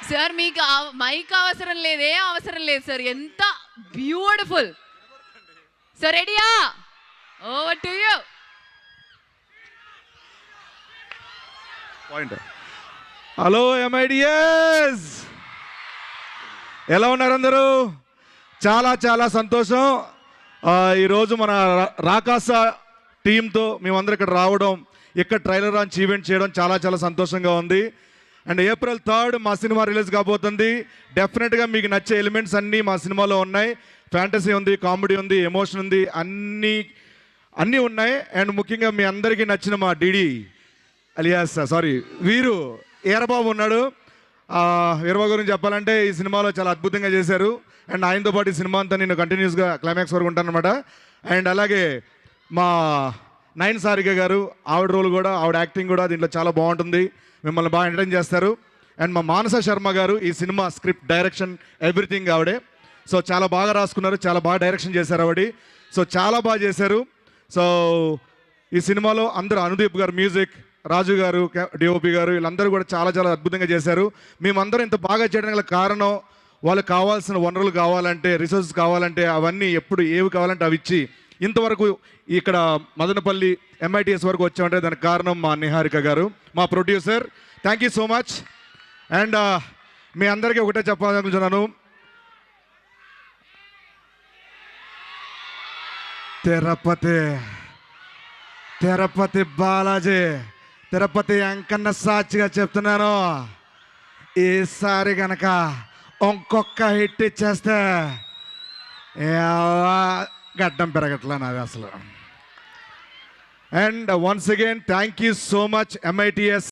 Sir మీకు mic అవసరం లేదు, ఏం అవసరం లేదు సార్. ఎంత బ్యూటిఫుల్ సార్. రెడీయా? Over to you. Point. Hello MIDS, ఎలా ఉన్నారు అందరూ? చాలా చాలా సంతోషం. ఈరోజు మన రాకాస టీంతో మేమందరం ఇక్కడ రావడం, ఇక్కడ ట్రైలర్ లాంచ్ ఈవెంట్ చేయడం చాలా చాలా సంతోషంగా ఉంది. అండ్ April 3 మా సినిమా రిలీజ్ కాబోతుంది. డెఫినెట్గా మీకు నచ్చే ఎలిమెంట్స్ అన్నీ మా సినిమాలో ఉన్నాయి. ఫ్యాంటసీ ఉంది, కామెడీ ఉంది, ఎమోషన్ ఉంది, అన్నీ ఉన్నాయి. అండ్ ముఖ్యంగా మీ అందరికీ నచ్చిన మా డిడి అలియాస్ వీరు ఈరబాబు ఉన్నాడు. వీరబాబు గురించి చెప్పాలంటే ఈ సినిమాలో చాలా అద్భుతంగా చేశారు. అండ్ ఆయనతో పాటు ఈ సినిమా అంతా నేను కంటిన్యూస్గా క్లైమాక్స్ వరకు ఉంటానన్నమాట. అండ్ అలాగే మా నయన్ సారిక గారు, ఆవిడ రోల్ కూడా, ఆవిడ యాక్టింగ్ కూడా దీంట్లో చాలా బాగుంటుంది. మిమ్మల్ని బాగా ఎంటర్టైన్ చేస్తారు. అండ్ మా మానస శర్మ గారు ఈ సినిమా స్క్రిప్ట్, డైరెక్షన్, ఎవ్రీథింగ్ ఆవిడే. సో చాలా బాగా రాసుకున్నారు, చాలా బాగా డైరెక్షన్ చేశారు ఆవిడ. సో చాలా బాగా చేశారు. సో ఈ సినిమాలో అందరూ, అనుదీప్ గారు మ్యూజిక్, రాజు గారు డిఓపి గారు, వీళ్ళందరూ కూడా చాలా చాలా అద్భుతంగా చేశారు. మేమందరం ఇంత బాగా చేయడానికి గల కారణం, వాళ్ళకి కావాల్సిన వనరులు కావాలంటే, రిసోర్సెస్ కావాలంటే అవన్నీ ఎప్పుడు ఏవి కావాలంటే అవి ఇచ్చి ఇంతవరకు ఇక్కడ మదనపల్లి MITS వరకు వచ్చామంటే దానికి కారణం మా నిహారిక గారు, మా producer. Thank you so much. And మీ అందరికీ ఒకటే చెప్పాలనుకుంటున్నాను, తిరుపతి బాలాజీ, తిరుపతి వెంకన్న సాక్షిగా చెప్తున్నాను, ఈసారి కనుక ఇంకొక హిట్ ఇచ్చేస్తే గడ్డం పెరగట్లా నాది అసలు. And once again thank you so much MITS.